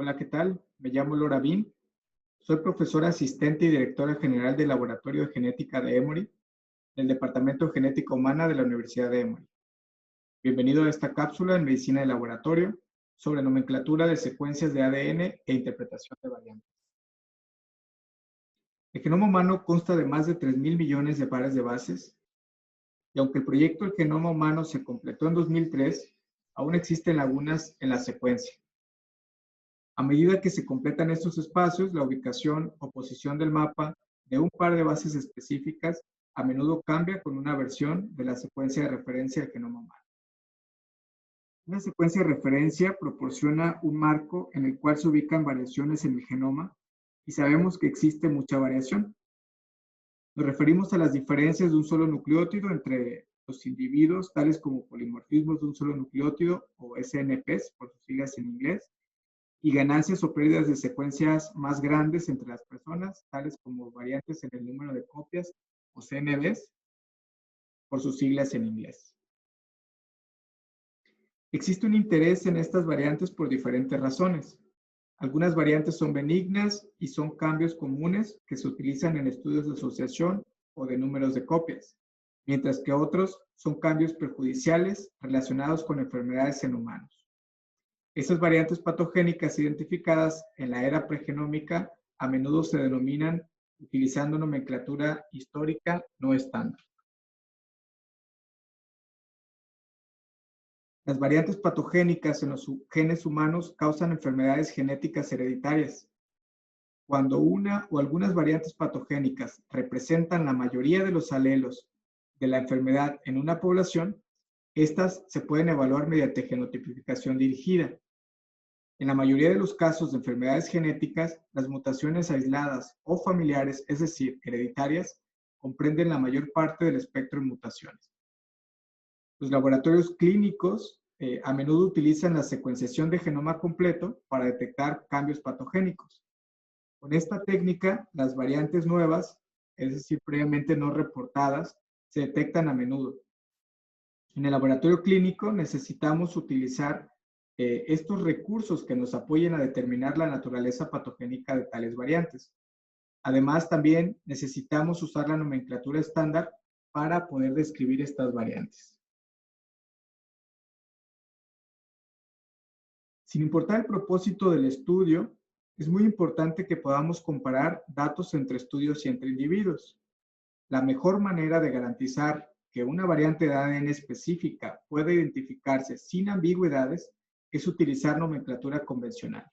Hola, ¿qué tal? Me llamo Laura Bin. Soy profesora asistente y directora general del Laboratorio de Genética de Emory, del Departamento de Genética Humana de la Universidad de Emory. Bienvenido a esta cápsula en Medicina de Laboratorio sobre nomenclatura de secuencias de ADN e interpretación de variantes. El genoma humano consta de más de 3.000 millones de pares de bases, y aunque el proyecto del genoma humano se completó en 2003, aún existen lagunas en la secuencia. A medida que se completan estos espacios, la ubicación o posición del mapa de un par de bases específicas a menudo cambia con una versión de la secuencia de referencia del genoma humano. Una secuencia de referencia proporciona un marco en el cual se ubican variaciones en el genoma y sabemos que existe mucha variación. Nos referimos a las diferencias de un solo nucleótido entre los individuos, tales como polimorfismos de un solo nucleótido o SNPs, por sus siglas en inglés, y ganancias o pérdidas de secuencias más grandes entre las personas, tales como variantes en el número de copias o CNVs, por sus siglas en inglés. Existe un interés en estas variantes por diferentes razones. Algunas variantes son benignas y son cambios comunes que se utilizan en estudios de asociación o de números de copias, mientras que otros son cambios perjudiciales relacionados con enfermedades en humanos. Estas variantes patogénicas identificadas en la era pregenómica a menudo se denominan utilizando nomenclatura histórica no estándar. Las variantes patogénicas en los genes humanos causan enfermedades genéticas hereditarias. Cuando una o algunas variantes patogénicas representan la mayoría de los alelos de la enfermedad en una población, estas se pueden evaluar mediante genotipificación dirigida. En la mayoría de los casos de enfermedades genéticas, las mutaciones aisladas o familiares, es decir, hereditarias, comprenden la mayor parte del espectro de mutaciones. Los laboratorios clínicos a menudo utilizan la secuenciación de genoma completo para detectar cambios patogénicos. Con esta técnica, las variantes nuevas, es decir, previamente no reportadas, se detectan a menudo. En el laboratorio clínico necesitamos utilizar estos recursos que nos apoyen a determinar la naturaleza patogénica de tales variantes. Además, también necesitamos usar la nomenclatura estándar para poder describir estas variantes. Sin importar el propósito del estudio, es muy importante que podamos comparar datos entre estudios y entre individuos. La mejor manera de garantizar que una variante de ADN específica pueda identificarse sin ambigüedades es utilizar nomenclatura convencional,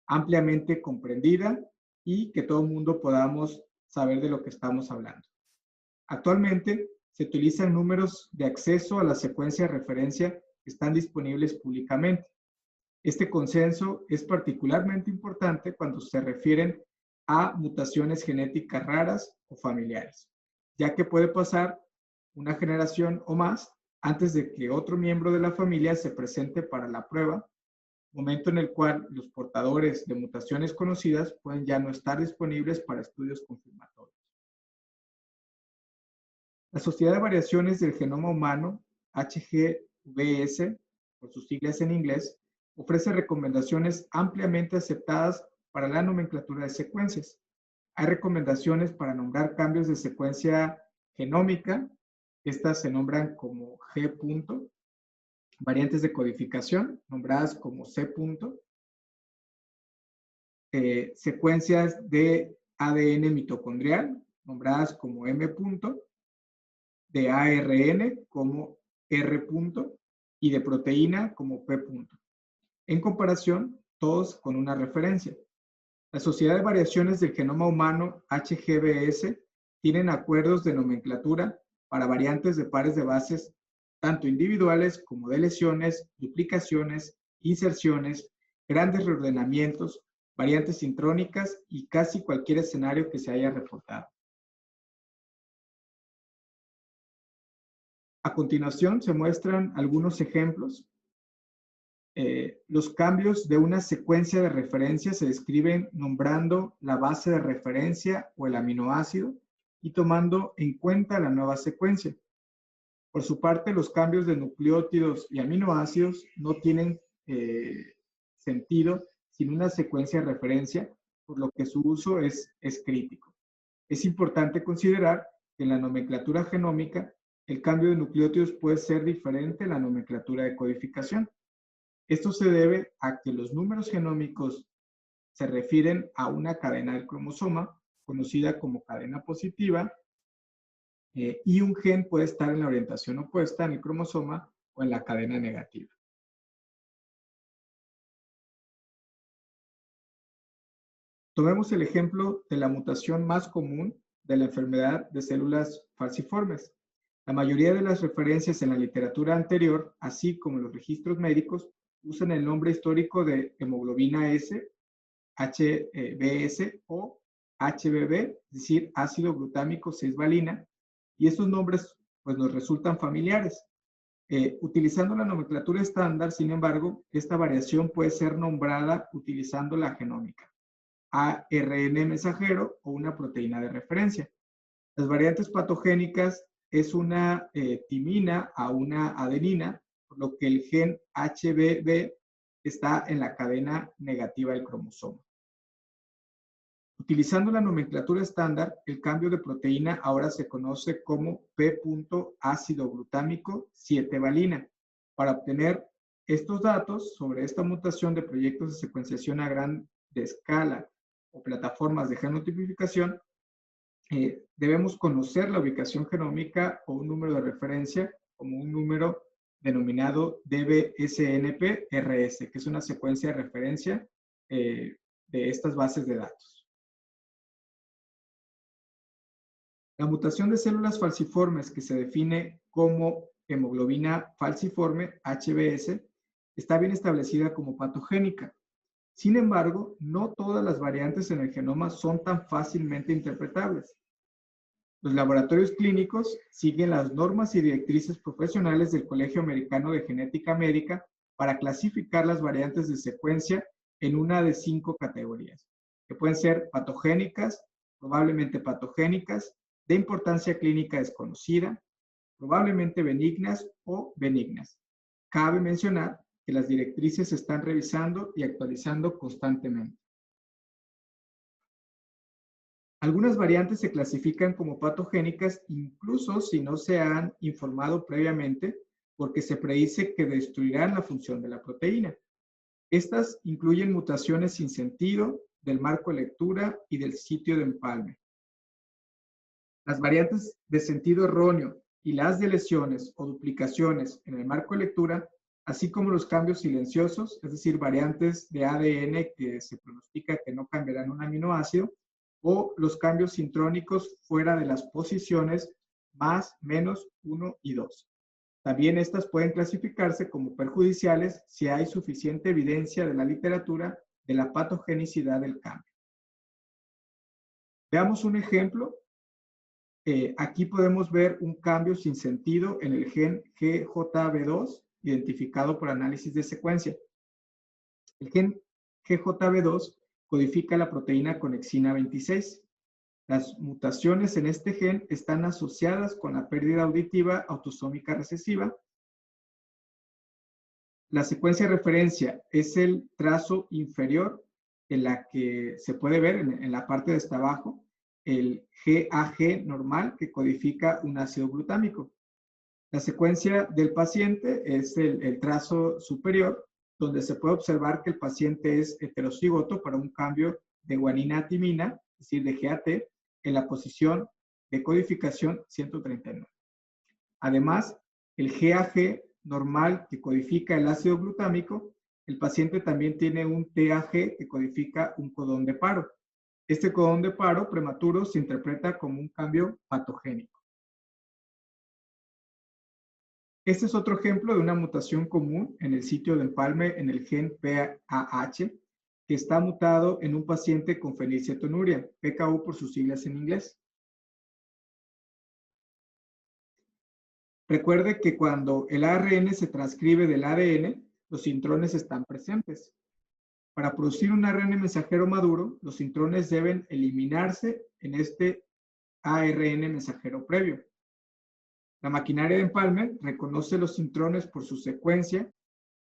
ampliamente comprendida y que todo el mundo podamos saber de lo que estamos hablando. Actualmente se utilizan números de acceso a la secuencia de referencia que están disponibles públicamente. Este consenso es particularmente importante cuando se refieren a mutaciones genéticas raras o familiares, ya que puede pasar una generación o más antes de que otro miembro de la familia se presente para la prueba, momento en el cual los portadores de mutaciones conocidas pueden ya no estar disponibles para estudios confirmatorios. La Sociedad de Variaciones del Genoma Humano, HGVS, por sus siglas en inglés, ofrece recomendaciones ampliamente aceptadas para la nomenclatura de secuencias. Hay recomendaciones para nombrar cambios de secuencia genómica. Estas se nombran como G. Variantes de codificación, nombradas como C. Secuencias de ADN mitocondrial, nombradas como M. De ARN como R. Y de proteína como P. En comparación, todos con una referencia. La Sociedad de Variaciones del Genoma Humano, HGVS, tienen acuerdos de nomenclatura para variantes de pares de bases, tanto individuales como de lesiones, duplicaciones, inserciones, grandes reordenamientos, variantes intrónicas y casi cualquier escenario que se haya reportado. A continuación se muestran algunos ejemplos. Los cambios de una secuencia de referencia se describen nombrando la base de referencia o el aminoácido y tomando en cuenta la nueva secuencia. Por su parte, los cambios de nucleótidos y aminoácidos no tienen sentido sin una secuencia de referencia, por lo que su uso es crítico. Es importante considerar que en la nomenclatura genómica el cambio de nucleótidos puede ser diferente a la nomenclatura de codificación. Esto se debe a que los números genómicos se refieren a una cadena del cromosoma, conocida como cadena positiva, y un gen puede estar en la orientación opuesta en el cromosoma o en la cadena negativa. Tomemos el ejemplo de la mutación más común de la enfermedad de células falciformes. La mayoría de las referencias en la literatura anterior, así como los registros médicos, usan el nombre histórico de hemoglobina S, HBS o HBB, es decir, ácido glutámico 6-valina, y estos nombres pues, nos resultan familiares. Utilizando la nomenclatura estándar, sin embargo, esta variación puede ser nombrada utilizando la genómica, ARN mensajero o una proteína de referencia. Las variantes patogénicas es una timina a una adenina, por lo que el gen HBB está en la cadena negativa del cromosoma. Utilizando la nomenclatura estándar, el cambio de proteína ahora se conoce como P.ácido glutámico 7-valina. Para obtener estos datos sobre esta mutación de proyectos de secuenciación a gran escala o plataformas de genotipificación, debemos conocer la ubicación genómica o un número de referencia como un número denominado DBSNP-RS, que es una secuencia de referencia de estas bases de datos. La mutación de células falciformes, que se define como hemoglobina falciforme, HBS, está bien establecida como patogénica. Sin embargo, no todas las variantes en el genoma son tan fácilmente interpretables. Los laboratorios clínicos siguen las normas y directrices profesionales del Colegio Americano de Genética Médica para clasificar las variantes de secuencia en una de 5 categorías, que pueden ser patogénicas, probablemente patogénicas, de importancia clínica desconocida, probablemente benignas o benignas. Cabe mencionar que las directrices se están revisando y actualizando constantemente. Algunas variantes se clasifican como patogénicas incluso si no se han informado previamente, porque se predice que destruirán la función de la proteína. Estas incluyen mutaciones sin sentido, del marco de lectura y del sitio de empalme. Las variantes de sentido erróneo y las de lesiones o duplicaciones en el marco de lectura, así como los cambios silenciosos, es decir, variantes de ADN que se pronostica que no cambiarán un aminoácido, o los cambios sintrónicos fuera de las posiciones más, menos, 1 y 2. También estas pueden clasificarse como perjudiciales si hay suficiente evidencia de la literatura de la patogenicidad del cambio. Veamos un ejemplo. Aquí podemos ver un cambio sin sentido en el gen GJB2, identificado por análisis de secuencia. El gen GJB2 codifica la proteína conexina 26. Las mutaciones en este gen están asociadas con la pérdida auditiva autosómica recesiva. La secuencia de referencia es el trazo inferior en la que se puede ver en la parte de hasta abajo el GAG normal que codifica un ácido glutámico. La secuencia del paciente es el trazo superior, donde se puede observar que el paciente es heterocigoto para un cambio de guanina a timina, es decir, de GAT, en la posición de codificación 139. Además, el GAG normal que codifica el ácido glutámico, el paciente también tiene un TAG que codifica un codón de paro. Este codón de paro prematuro se interpreta como un cambio patogénico. Este es otro ejemplo de una mutación común en el sitio de empalme en el gen PAH, que está mutado en un paciente con fenilcetonuria, PKU por sus siglas en inglés. Recuerde que cuando el ARN se transcribe del ADN, los intrones están presentes. Para producir un ARN mensajero maduro, los intrones deben eliminarse en este ARN mensajero previo. La maquinaria de empalme reconoce los intrones por su secuencia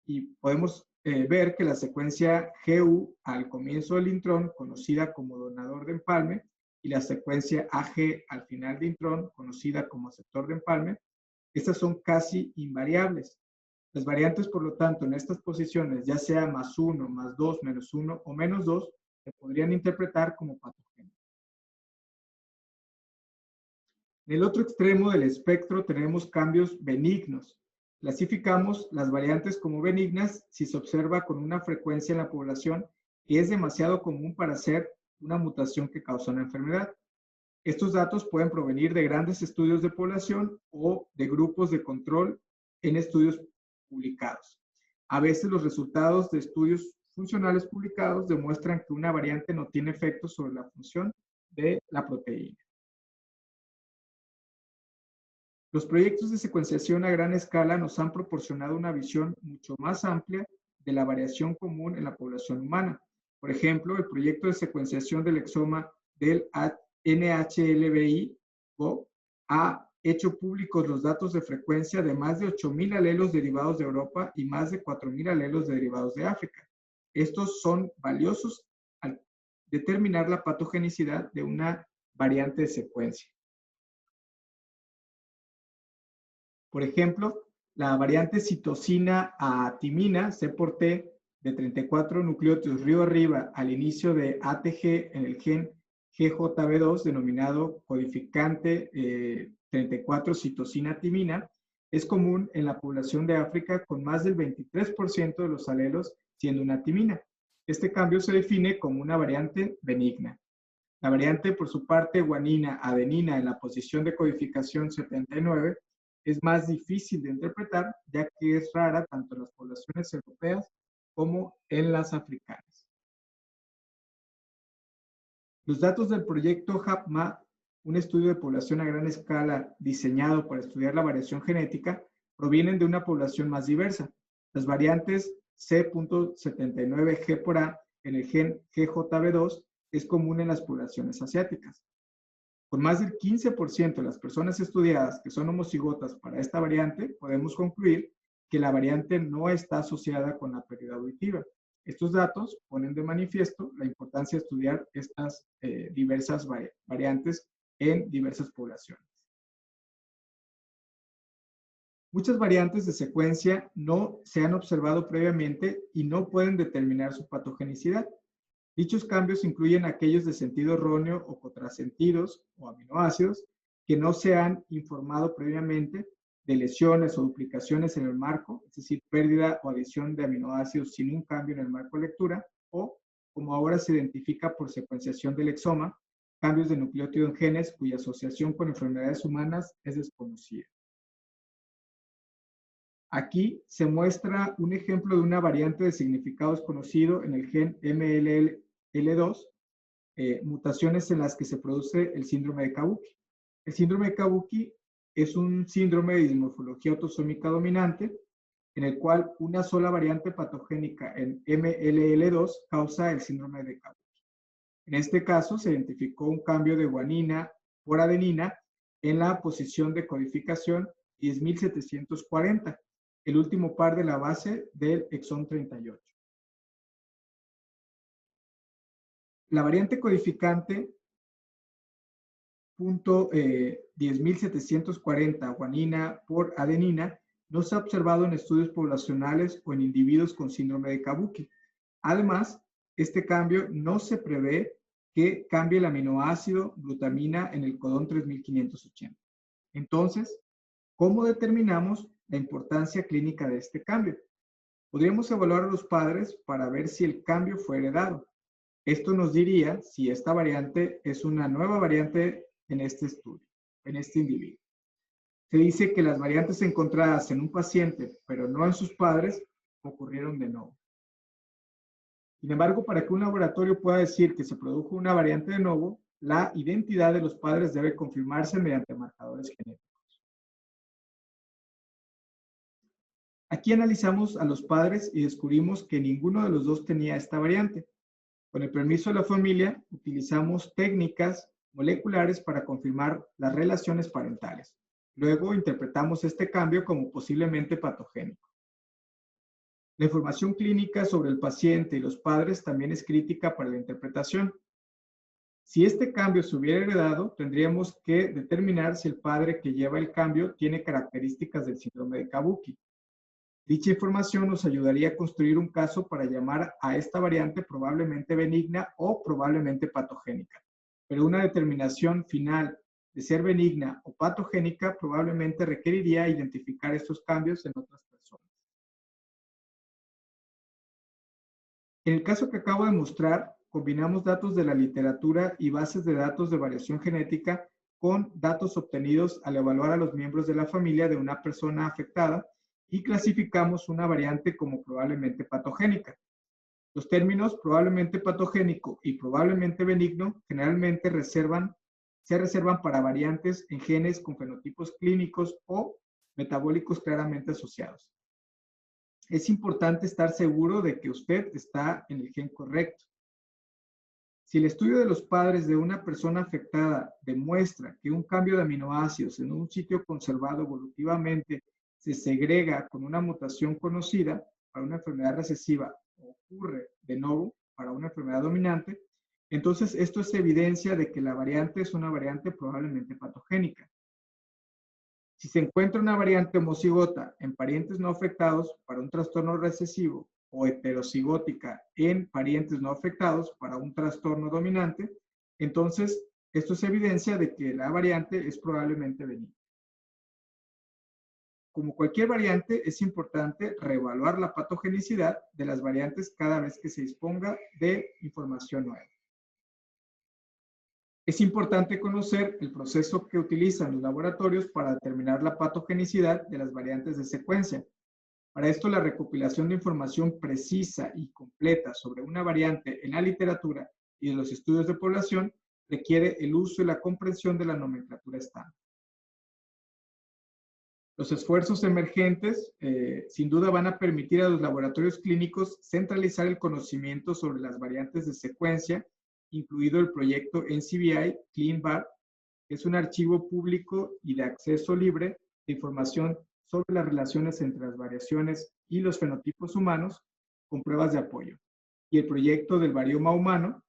y podemos ver que la secuencia GU al comienzo del intrón, conocida como donador de empalme, y la secuencia AG al final de intrón, conocida como aceptor de empalme, estas son casi invariables. Las variantes, por lo tanto, en estas posiciones, ya sea +1, +2, -1 o -2, se podrían interpretar como patogénicas. En el otro extremo del espectro tenemos cambios benignos. Clasificamos las variantes como benignas si se observa con una frecuencia en la población que es demasiado común para ser una mutación que causa una enfermedad. Estos datos pueden provenir de grandes estudios de población o de grupos de control en estudios publicados. A veces los resultados de estudios funcionales publicados demuestran que una variante no tiene efecto sobre la función de la proteína. Los proyectos de secuenciación a gran escala nos han proporcionado una visión mucho más amplia de la variación común en la población humana. Por ejemplo, el proyecto de secuenciación del exoma del NHLBI ha hecho públicos los datos de frecuencia de más de 8,000 alelos derivados de Europa y más de 4,000 alelos derivados de África. Estos son valiosos al determinar la patogenicidad de una variante de secuencia. Por ejemplo, la variante citosina a timina, C por T, de 34 nucleótidos río arriba al inicio de ATG en el gen GJB2, denominado codificante 34 citosina timina, es común en la población de África con más del 23% de los alelos siendo una timina. Este cambio se define como una variante benigna. La variante, por su parte, guanina-adenina en la posición de codificación 79 es más difícil de interpretar, ya que es rara tanto en las poblaciones europeas como en las africanas. Los datos del proyecto HAPMA, un estudio de población a gran escala diseñado para estudiar la variación genética, provienen de una población más diversa. Las variantes C.79G por A en el gen GJB2 es común en las poblaciones asiáticas. Con más del 15% de las personas estudiadas que son homocigotas para esta variante, podemos concluir que la variante no está asociada con la pérdida auditiva. Estos datos ponen de manifiesto la importancia de estudiar estas diversas variantes en diversas poblaciones. Muchas variantes de secuencia no se han observado previamente y no pueden determinar su patogenicidad. Dichos cambios incluyen aquellos de sentido erróneo o contrasentidos o aminoácidos que no se han informado previamente de lesiones o duplicaciones en el marco, es decir, pérdida o adición de aminoácidos sin un cambio en el marco de lectura, o, como ahora se identifica por secuenciación del exoma, cambios de nucleótido en genes cuya asociación con enfermedades humanas es desconocida. Aquí se muestra un ejemplo de una variante de significado desconocido en el gen MLL2, mutaciones en las que se produce el síndrome de Kabuki. El síndrome de Kabuki es un síndrome de dismorfología autosómica dominante en el cual una sola variante patogénica en MLL2 causa el síndrome de Kabuki. En este caso se identificó un cambio de guanina por adenina en la posición de codificación 10.740, el último par de la base del exón 38. La variante codificante .10.740 guanina por adenina no se ha observado en estudios poblacionales o en individuos con síndrome de Kabuki. Además, este cambio no se prevé que cambie el aminoácido glutamina en el codón 3580. Entonces, ¿cómo determinamos la importancia clínica de este cambio? Podríamos evaluar a los padres para ver si el cambio fue heredado. Esto nos diría si esta variante es una nueva variante en este estudio, en este individuo. Se dice que las variantes encontradas en un paciente, pero no en sus padres, ocurrieron de nuevo. Sin embargo, para que un laboratorio pueda decir que se produjo una variante de nuevo, la identidad de los padres debe confirmarse mediante marcadores genéticos. Aquí analizamos a los padres y descubrimos que ninguno de los dos tenía esta variante. Con el permiso de la familia, utilizamos técnicas moleculares para confirmar las relaciones parentales. Luego interpretamos este cambio como posiblemente patogénico. La información clínica sobre el paciente y los padres también es crítica para la interpretación. Si este cambio se hubiera heredado, tendríamos que determinar si el padre que lleva el cambio tiene características del síndrome de Kabuki. Dicha información nos ayudaría a construir un caso para llamar a esta variante probablemente benigna o probablemente patogénica. Pero una determinación final de ser benigna o patogénica probablemente requeriría identificar estos cambios en otras personas. En el caso que acabo de mostrar, combinamos datos de la literatura y bases de datos de variación genética con datos obtenidos al evaluar a los miembros de la familia de una persona afectada y clasificamos una variante como probablemente patogénica. Los términos probablemente patogénico y probablemente benigno generalmente se reservan para variantes en genes con fenotipos clínicos o metabólicos claramente asociados. Es importante estar seguro de que usted está en el gen correcto. Si el estudio de los padres de una persona afectada demuestra que un cambio de aminoácidos en un sitio conservado evolutivamente se segrega con una mutación conocida para una enfermedad recesiva o ocurre de nuevo para una enfermedad dominante, entonces esto es evidencia de que la variante es una variante probablemente patogénica. Si se encuentra una variante homocigota en parientes no afectados para un trastorno recesivo o heterocigótica en parientes no afectados para un trastorno dominante, entonces esto es evidencia de que la variante es probablemente benigna. Como cualquier variante, es importante reevaluar la patogenicidad de las variantes cada vez que se disponga de información nueva. Es importante conocer el proceso que utilizan los laboratorios para determinar la patogenicidad de las variantes de secuencia. Para esto, la recopilación de información precisa y completa sobre una variante en la literatura y de los estudios de población requiere el uso y la comprensión de la nomenclatura estándar. Los esfuerzos emergentes, sin duda, van a permitir a los laboratorios clínicos centralizar el conocimiento sobre las variantes de secuencia, incluido el proyecto NCBI CleanBar, que es un archivo público y de acceso libre de información sobre las relaciones entre las variaciones y los fenotipos humanos con pruebas de apoyo, y el proyecto del varioma humano.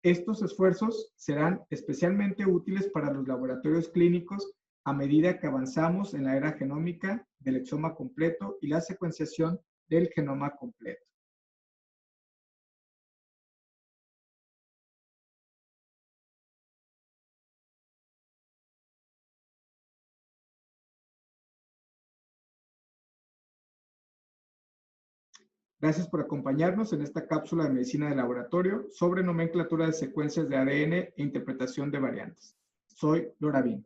Estos esfuerzos serán especialmente útiles para los laboratorios clínicos a medida que avanzamos en la era genómica del exoma completo y la secuenciación del genoma completo. Gracias por acompañarnos en esta cápsula de medicina de laboratorio sobre nomenclatura de secuencias de ADN e interpretación de variantes. Soy Loravin.